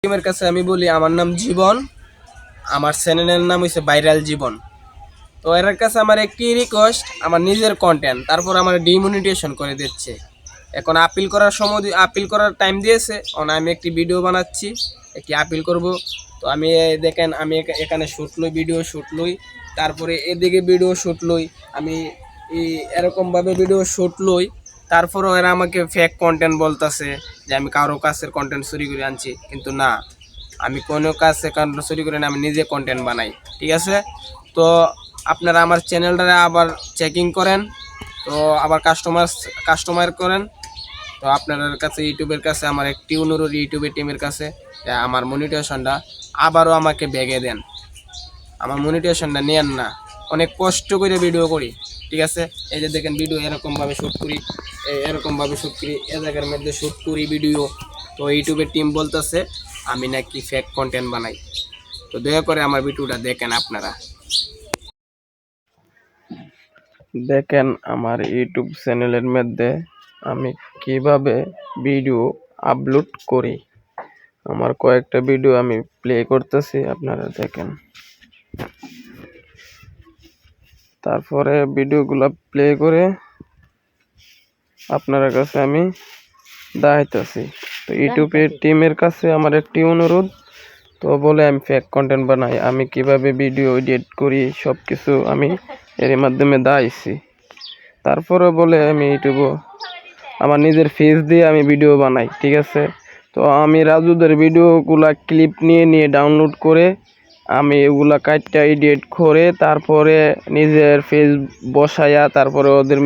টিমের কাছে আমি বলি আমার নাম জীবন, আমার চ্যানেলের নাম হচ্ছে ভাইরাল জীবন। তো এর কাছে আমার একটি রিকোয়েস্ট, আমার নিজের কন্টেন্ট, তারপর আমার ডিমনিটেশন করে দিচ্ছে। এখন আপিল করার সময় আপিল করার টাইম দিয়েছে, আমি একটি ভিডিও বানাচ্ছি, একটি আপিল করব। তো আমি দেখেন আমি এখানে শ্যুট লই, ভিডিও শ্যুট লই, তারপরে এদিকে ভিডিও শ্যুট লই, আমি এরকমভাবে ভিডিও শ্যুট লই। তারপরেও এরা আমাকে ফেক কন্টেন্ট বলতেছে যে আমি কারো কাছের কন্টেন্ট চুরি করে আনছি, কিন্তু না, আমি কোনো কাছে কন্টেন্ট চুরি করে না, আমি নিজে কন্টেন্ট বানাই। ঠিক আছে? তো আপনারা আমার চ্যানেলটা আবার চেকিং করেন, তো আবার কাস্টমার করেন। তো আপনাদের কাছে ইউটিউবের কাছে আমার একটি অনুরোধ, ইউটিউবের টিমের কাছে, আমার মনিটাইজেশনটা আবারও আমাকে ব্যাগে দেন। আমার মনিটাইজেশনটা নেন না, অনেক কষ্ট করে ভিডিও করি। ঠিক আছে? এই যে দেখেন ভিডিও এরকমভাবে শ্যুট করি, এ জায়গার মধ্যে শ্যুট করি ভিডিও। তো ইউটিউবের টিম বলতেছে আমি নাকি ফেক কন্টেন্ট বানাই। তো দয়া করে আমার ভিডিওটা দেখেন আপনারা। দেখেন আমার ইউটিউব চ্যানেলের মধ্যে আমি কিভাবে ভিডিও আপলোড করি। আমার কয়েকটা ভিডিও আমি প্লে করতেছি, আপনারা দেখেন। তারপরে ভিডিওগুলো প্লে করে আপনার কাছে আমি দেখাইতেছি। তো ইউটিউবের টিমের কাছে আমার একটি অনুরোধ, তো বলে আমি ফেক কন্টেন্ট বানাই, আমি কিভাবে ভিডিও এডিট করি সব কিছু আমি এর মাধ্যমে দেখাইছি। তারপরে বলে আমি ইউটিউবে আমার নিজের ফেস দিয়ে আমি ভিডিও বানাই। ঠিক আছে? তো আমি রাজুদের ভিডিওগুলা ক্লিপ নিয়ে ডাউনলোড করে আমি এগুলা কাটটা এডিট করে তারপরে নিজের ফেস বসায়া তারপরে ওদের